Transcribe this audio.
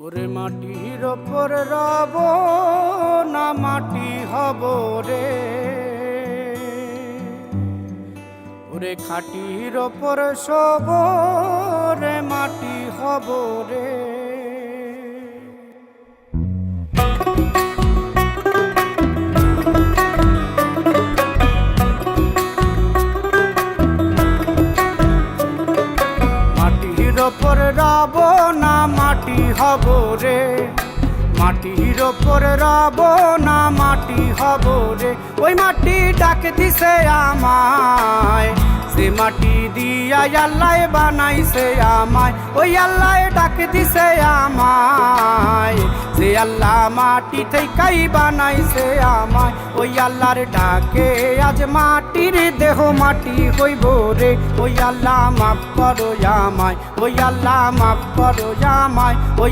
ওরে মাটির ওপর রব না মাটি হব রে, ওরে খাটির ওপর শোব রে মাটি হব রে। মাটির ওপর রব না মাটি হব রে, মাটির ওপর রব না মাটি হব রে। ওই মাটি ডাক দিছে আমায়, সে মাটি দিয়া আল্লাহ বানাইছে আমায়। ওই আল্লাহ ডাক দিছে আমায়, সে আল্লাহ মাটি থেকেই বানাইছে আমায়। ওই আল্লাহর ডাকে আজ মাটির দেহ মাটি হইব রে। ওই আল্লাহ মাফ করো আমায়, ওই আল্লাহ মাফ করো আমায়। ওই